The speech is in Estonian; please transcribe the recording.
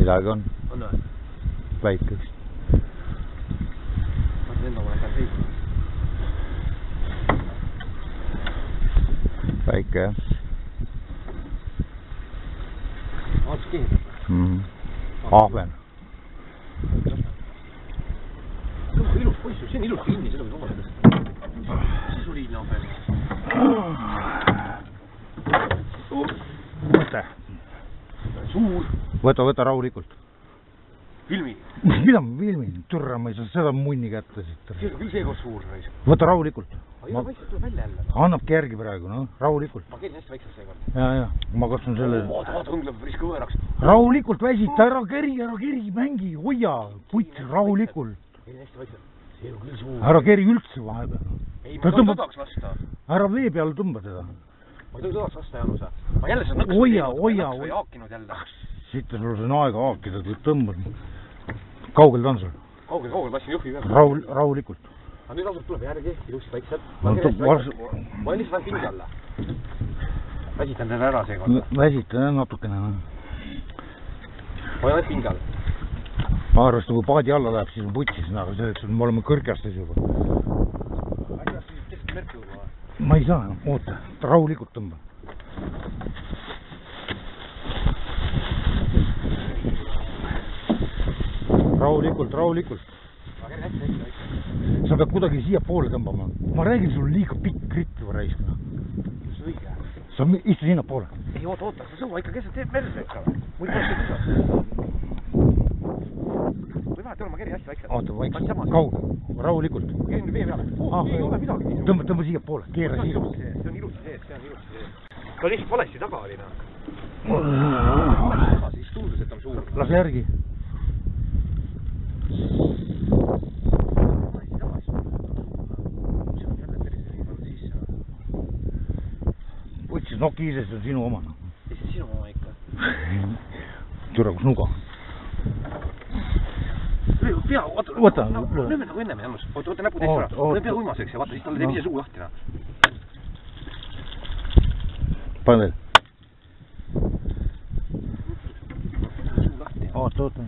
midagi on. On või? Väike vist. Vaata enda vahel seal seisma. Väike jah. Vaatas kihindab või? Ahven. Tõmba ilus poiss, see on ilus kinni, seda võib omada. Sisuliidne ahven. Mõte. Suur. Võta rahulikult. Filmi. Mida ma filmin? Türra, ma ei saa seda munni kätte siit. See on küll seekord suur raisk. Võta rahulikult. Aga vaikselt tuleb välja jälle. Annabki järgi praegu, noh, rahulikult. Ma keelin hästi väikseks seekord. Ja, ma katsun selle... Vaata, õngleb päris kõveraks. Rahulikult väsita, ära keri, mängi, hoia, putt, rahulikult. Keelin hästi väikselt. See on küll suur. Ära keri üldse vahepeal. Ei, ma ei tõdaks vasta. Ära vee peal tõmba teda. Ma ei tõdaks vasta, Janusa. Ma jälle seda nõks või haakinud jälle. Siit on sul aega haakida, kui tõmbad. Kaugel ta on sul? Kaugel, lassin juhvi peale. Rahulikult. Aga nüüd ausalt tuleb järgi, ilusti väikselt. Ma olen lihtsalt pingi alla. Väsitan teile ära seekord. Väsitan natukene. Ma olen pingi all. Ma arvast, kui paadi alla läheb, siis on putsis, aga selleks me oleme kõrkastes juba. Ma ei saa, oota, rahulikult tõmba. Rahulikult. Sa pead kuidagi siia poole tõmbama. Ma räägin sul liiga pikk gritt juba raiskana. See on õige. Sa istu sinna poole. Ei, oota, sa sõua ikka keset teeb merse ikka või? Muidu oleks kõik või vahet ei ole, ma kerin hästi väikselt. Oota, vaikselt, kaugel, rahulikult. Kerin vee peale. Ei ole midagi. Tõmba siia poole, keera siia. See on ilusti sees. Ta lihtsalt valesti taga oli, noh. Siis tundus, et on suur. Lase järgi. Võtsis noki ise, see on sinu oma. Ei, see on sinu oma ikka. Türa, kus nuga. Pea, võta. Lööme nagu ennem, Janus. Võta näpud eest ära. Löö pea uimaseks ja vaata, siis talle teeb ise suu lahti. Pane veel. Oota.